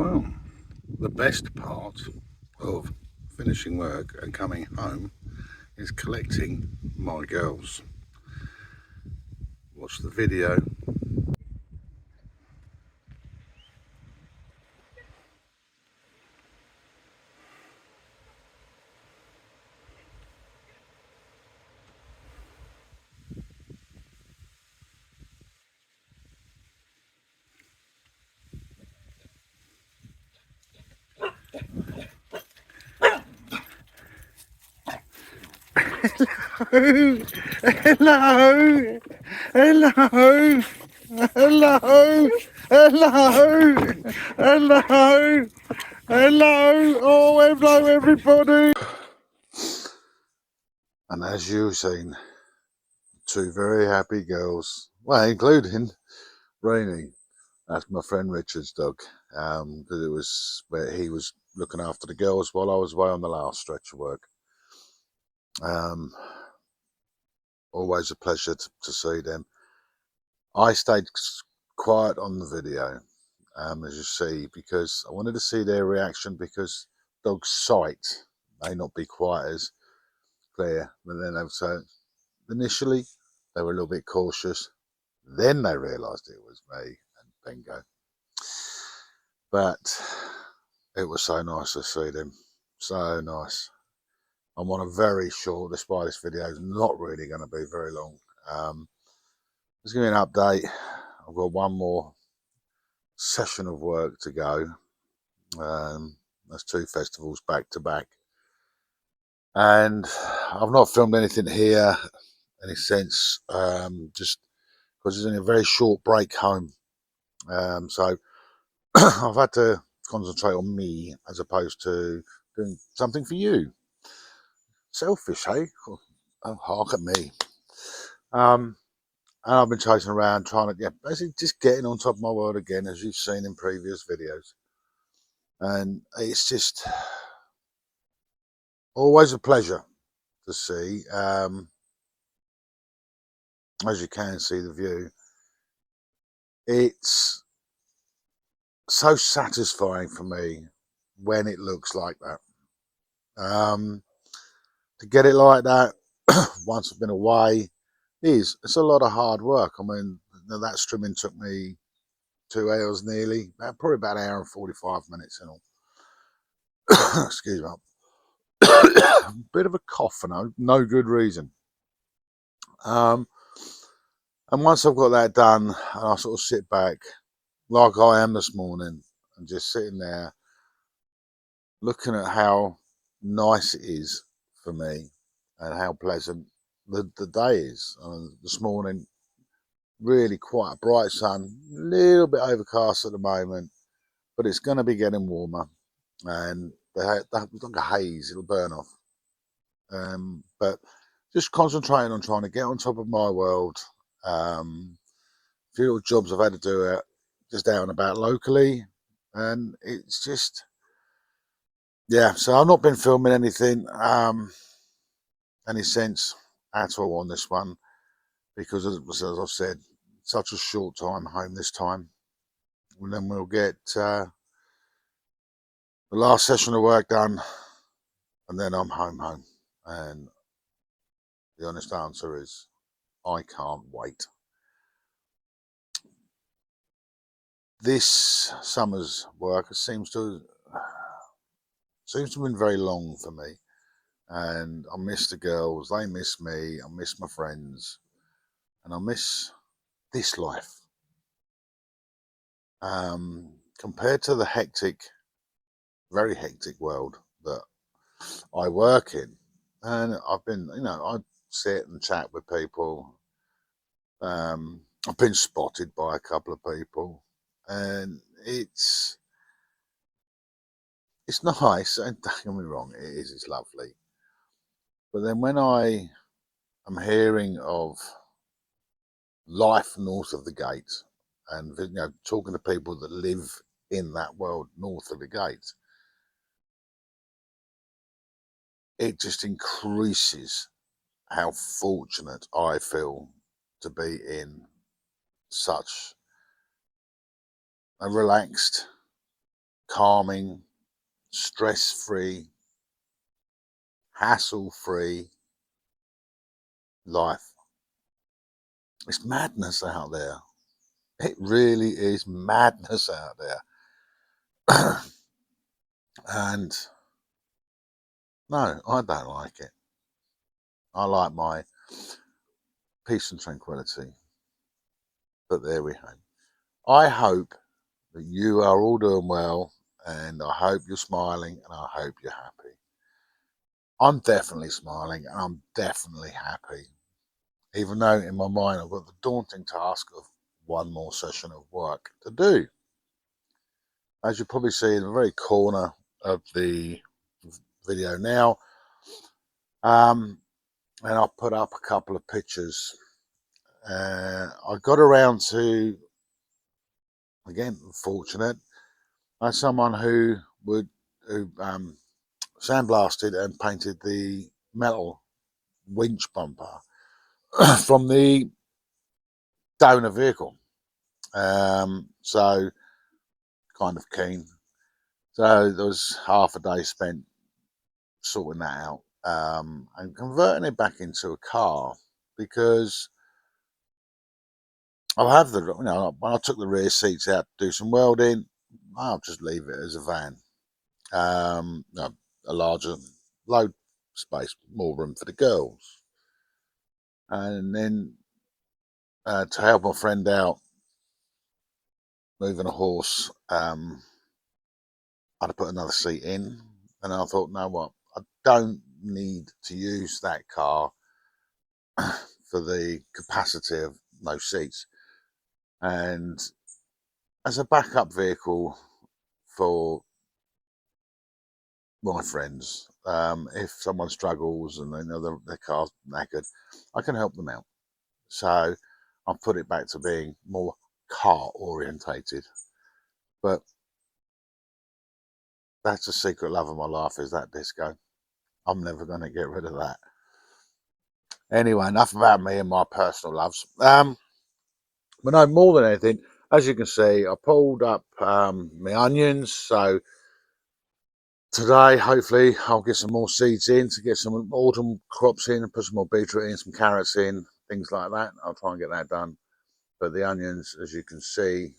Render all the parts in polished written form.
Well, the best part of finishing work and coming home is collecting my girls. Watch the video. Hello, hello, hello, hello, hello, hello, hello, oh hello everybody. And as you've seen, two very happy girls, well including Rainy. That's my friend Richard's dog, because it was where he was looking after the girls while I was away on the last stretch of work. Always a pleasure to see them. I stayed quiet on the video, as you see, because I wanted to see their reaction, because dogs' sight may not be quite as clear. But then so initially they were a little bit cautious. Then they realised it was me and Bingo. But it was so nice to see them. So nice. I'm on a very short, despite this video is not really going to be very long. Just give me an update. I've got one more session of work to go. That's 2 festivals back to back. And I've not filmed anything here, any sense, just because it's only a very short break home. So I've had to concentrate on me as opposed to doing something for you. Selfish, eh? Oh, hark at me. And I've been chasing around trying to get, basically just getting on top of my world again, as you've seen in previous videos. And it's just always a pleasure to see. As you can see the view, it's so satisfying for me when it looks like that. To get it like that once I've been away it's a lot of hard work. I mean, that trimming took me 2 hours nearly, probably about an hour and 45 minutes in all. Excuse me. Bit of a cough for no good reason. And once I've got that done, and I sort of sit back like I am this morning and just sitting there looking at how nice it is for me and how pleasant the day is. This morning, really quite a bright sun, a little bit overcast at the moment, but it's going to be getting warmer, and like a haze, it'll burn off. But just concentrating on trying to get on top of my world. Few jobs I've had to do just out and about locally, and it's just, yeah. So I've not been filming anything, any sense at all on this one, because as I've said, such a short time home this time. And then we'll get the last session of work done, and then I'm home. And the honest answer is, I can't wait. This summer's work seems to have been very long for me, and I miss the girls, they miss me, I miss my friends, and I miss this life. Compared to the hectic, very hectic world that I work in, and I've been, I sit and chat with people. I've been spotted by a couple of people, and it's nice, and don't get me wrong, it's lovely. But then when I am hearing of life north of the gate, and talking to people that live in that world north of the gate, it just increases how fortunate I feel to be in such a relaxed, calming, stress-free, hassle-free life. It's madness out there. It really is madness out there. And no, I don't like it. I like my peace and tranquility. But there we have. I hope that you are all doing well, and I hope you're smiling, and I hope you're happy. I'm definitely smiling, and I'm definitely happy. Even though in my mind I've got the daunting task of one more session of work to do. As you probably see in the very corner of the video now, and I'll put up a couple of pictures. I got around to, again, fortunate, as someone who sandblasted and painted the metal winch bumper from the donor vehicle. So kind of keen. So there was half a day spent sorting that out, and converting it back into a car, because I'll have the, when I took the rear seats out to do some welding, I'll just leave it as a van. A larger load space, more room for the girls. And then to help my friend out moving a horse, I'd have put another seat in, and I thought, no, what, I don't need to use that car for the capacity of no seats. And as a backup vehicle for my friends, if someone struggles and they know their car's knackered, I can help them out. So I've put it back to being more car orientated. But that's a secret love of my life, is that disco. I'm never going to get rid of that. Anyway, enough about me and my personal loves. But no, more than anything, as you can see, I pulled up my onions. So today, hopefully, I'll get some more seeds in to get some autumn crops in, and put some more beetroot in, some carrots in, things like that. I'll try and get that done. But the onions, as you can see,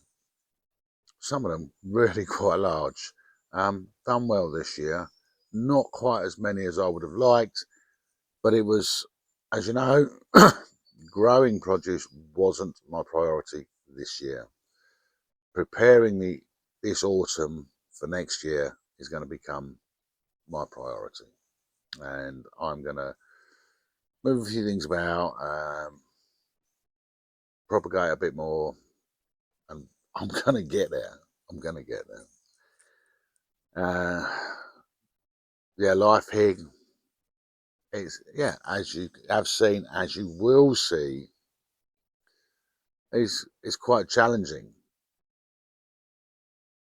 some of them really quite large. Done well this year. Not quite as many as I would have liked, but it was, as you know, growing produce wasn't my priority this year. Preparing this autumn for next year is going to become my priority, and I'm going to move a few things about, propagate a bit more, and I'm going to get there. I'm going to get there. Yeah, life here is, yeah, as you have seen, as you will see, is quite challenging,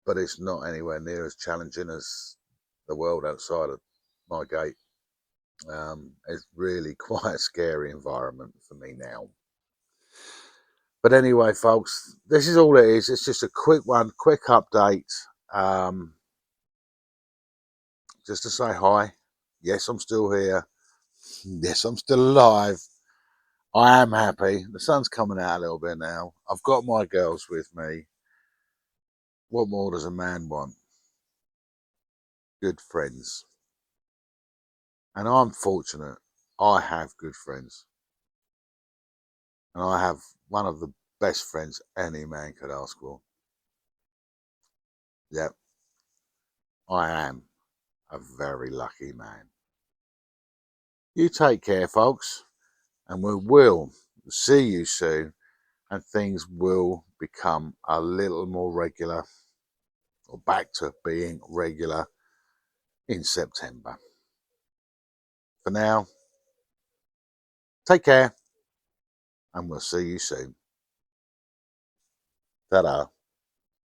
but it's not anywhere near as challenging as the world outside of my gate. It's really quite a scary environment for me now. But anyway, folks, this is all it is. It's just a quick one, quick update. Just to say hi. Yes, I'm still here. Yes, I'm still alive. I am happy. The sun's coming out a little bit now. I've got my girls with me. What more does a man want? Good friends. And I'm fortunate. I have good friends. And I have one of the best friends any man could ask for. Yep, I am a very lucky man. You take care, folks, and we will see you soon, and things will become a little more regular, or back to being regular, in September. For now, take care, and we'll see you soon. Ta-da.